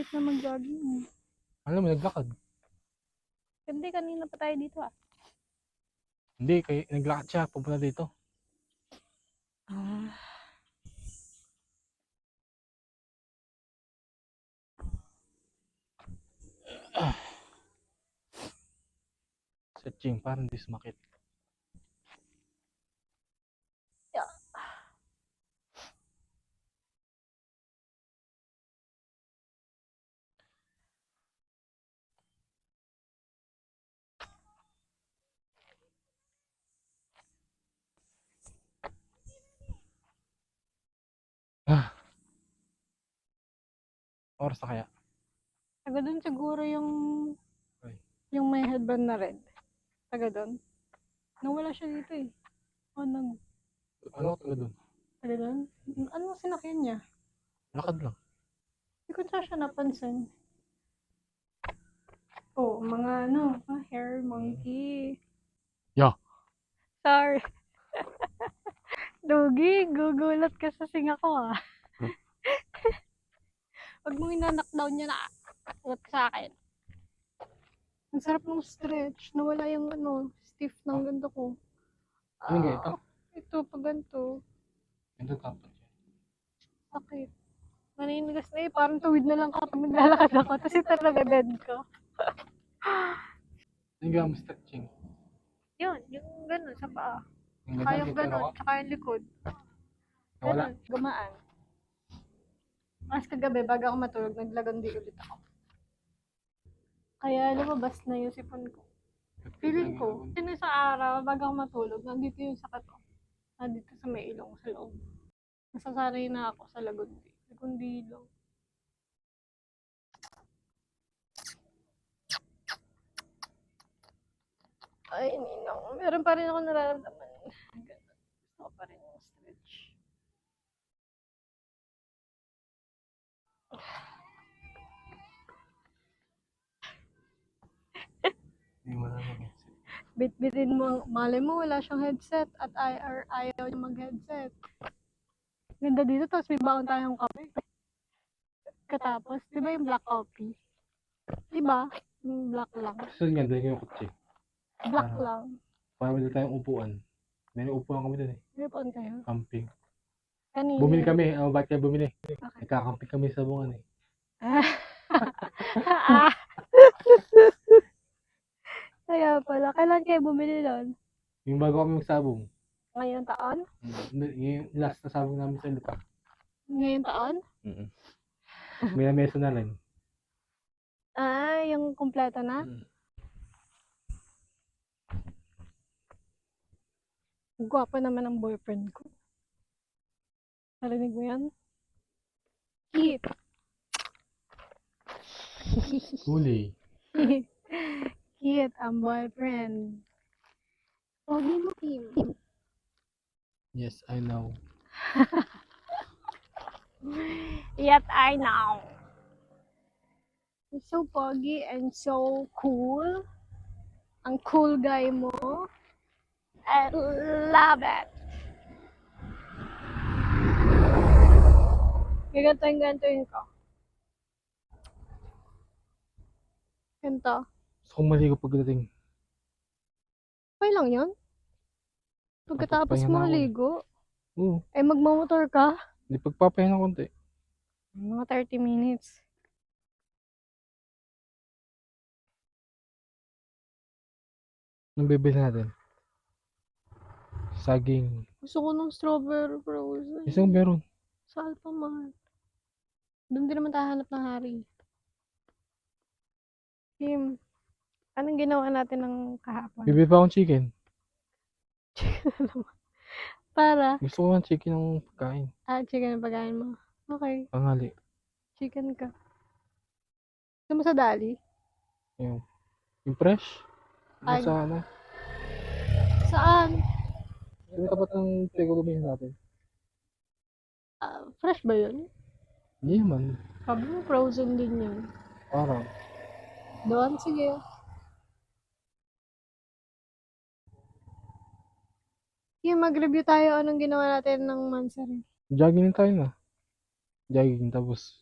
safe na mag-jogging. Alam mo, naglakad. Hindi, kanina pa tayo dito ah. Hindi, naglakad siya, pupunta dito. Ah. Searching, parang di sumakit. Yeah. Oras na kaya? Taga doon siguro Ay. yung may headband na red. Taga doon. Nawala siya dito eh. Ano taga doon? Taga doon? Ano sinakyan niya? Lakad lang. Hindi ko siya napansin. Oh, mga hair monkey. Yeah. Sorry. Dugi, gugulat ka sa singa ko ah. Pag mo ina-knockdown niya na, ulat ka sa akin. Ang sarap ng stretch. Nawala yung stiff ng ganito ko. Ano ganito? Ito, pag ganito. Ganito tapos. Sakit. Naninigas na eh. Parang tuwid na lang kapag naglalakad ako. Tapos ito nabebed ko. Ano gawin mo stretching? Yun, yung gano'n sa paa. Yung Tsaka ganun, yung dito gano'n, ako. tsaka yung likod. Nawala. Ganun, gumaan. Mas kagabi, bago ako matulog, naglagandi ulit ako. Kaya lumabas na yung sipon ko. Feeling ko, yun sa araw, bago ako matulog, nandito yung sakit ko. Nandito sa may ilong, sa loob. Nasasanay na ako sa lagundi. Lagundi ilong. Ay, ninong. Meron pa rin ako nararamdaman. Gusto ko pa rin yung stretch. Hindi mo na mag-headset. Bit-bitin mo, mali mo, wala siyang headset at ayaw niya mag-headset. Ganda dito, tapos may baon tayong kape. Katapos, di ba yung black coffee? Di ba? Yung black lang. So nga, doon yung kutsi. Black lang. Para may tayong upuan. May upuan kami doon eh. May paon tayo. Camping. Kanina. Bumili kami. Bakit kaya bumili? Okay. Nagkakamping kami sa bungan eh. Kaya pala, kailan kayo bumili doon? Yung bago kami magsabong. Ngayong taon? Yung last na sabong namin sa lupa. Ngayong taon? May mesa na rin. Yung kumpleto na? Gwapo naman ang boyfriend ko. Narinig mo yan? Cute. Huli. Cute ang boyfriend. Pogi mo, Kim. Yes, I know. Yet I know. You're so pogi and so cool. Ang cool guy mo. I love it. Gagantuin ko. Ganto. Gusto kong maligo pagdating. Okay lang yun. Pagkatapos Pagpapahinga mo na ako. ligo, Oo. magmamotor ka. Hindi pagpapahinga konti. Mga 30 minutes. Anong bibili natin? Saging. Gusto ko ng strawberry frozen. Isang meron. Sa Alphamart. Doon din naman tayo hanap ng hari. Kim, anong ginawa natin ng kahapon? Bibili pa akong chicken. Para? Gusto ko ng chicken ng pagkain. Chicken ang pagkain mo. Okay, Pangali. chicken ka. Gusto mo sa dali? Yung fresh? Ay. Yung sa ano? Saan? Yung tapat ng tegulumin natin. Fresh ba yun? Hindi naman. Sabi mo frozen din yun. Parang. Doon, sige. Sige, mag-review tayo anong ginawa natin ng Mansari. Jogging tayo na. Jogging tapos.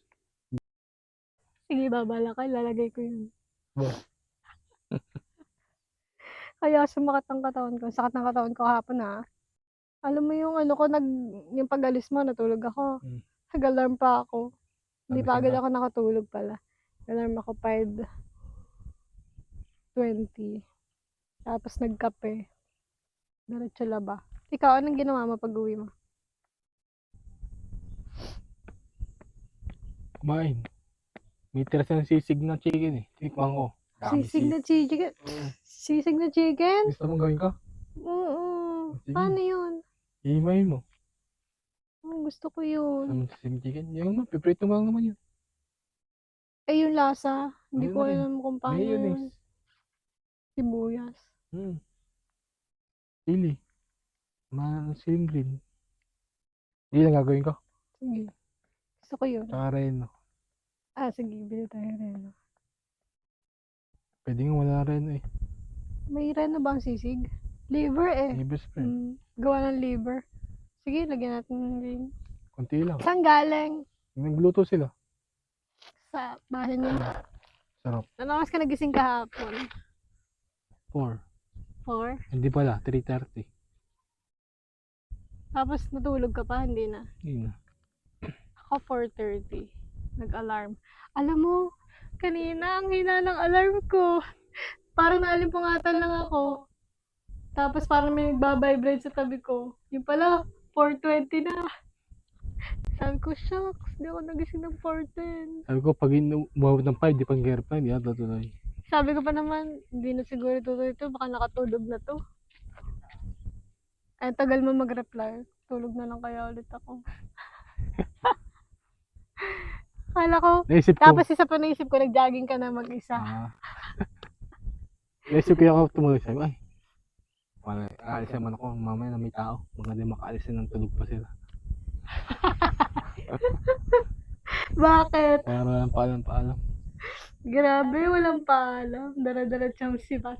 Sige, babala ka, lalagay ko yun. Ba? Kaya sumakit ang katawan ko. Sakit ng katawan ko kahapon ha. Alam mo yung ano ko, yung pag-alis mo, natulog ako. Hmm. Nag-alarm pa ako. Hindi pa Nagising agad ka? ako nakatulog pala. Alarm ako 5:20. Tapos nagkape. Diretso laba. Ikaw, anong ginawa mo pag-uwi mo? Kumain. May tira ng sisig na chicken eh. Tikman ko. Dami Sisig na chicken? Sisig na chicken? Gusto mong gawin ka? Oo. Sige. Paano yun? Iimayin mo. Gusto ko yun. Ano sisig chicken? Yung naman, piprito mo lang naman yun. Eh, yung lasa. Hindi Ayun ko na rin. alam kung paano yun. Mayonnaise. Sibuyas. Chili. Siling green. Hindi lang gagawin ko. Sige. Gusto ko yun. Tsaka reno. Sige. Bili tayo rin. Pwede nga wala reno eh. May reno ba ang sisig? Liver eh. Hey, best friend. Gawa ng liver. Sige, lagyan natin ng ring. Kunti lang. Saan galing? Nagluto sila. Sa bahay niyo. Sarap. Ano oras ka nagising kahapon? 4. 4? Hindi pala. 3:30. Tapos natulog ka pa? Hindi na. Hindi na. Ako 4:30. Nag-alarm. Alam mo, kanina ang hina ng alarm ko. Parang naalimpungatan lang ako. Tapos parang may nagbabibrate sa tabi ko. Yung pala, 4:20 na. Sabi ko, shucks, di ako nagising ng 4:10. Sabi ko, pag umabot ng 5, di pang airplane, di ata tuloy. Sabi ko pa naman, hindi na siguro tuloy ito, baka nakatulog na to. Ay, tagal mo mag-reply. Tulog na lang kaya ulit ako. Kala ko, Naisip ko. tapos isa pa naisip ko, nag-jogging ka na mag-isa. Naisip ko yung ako tumulog. Sabi ko, ay, aalis naman ako, mamaya na may tao. Maganda makaalis na ng tulog pa sila. Bakit? Para paalam. Grabe, walang paalam. Dara-dara siyang sibat.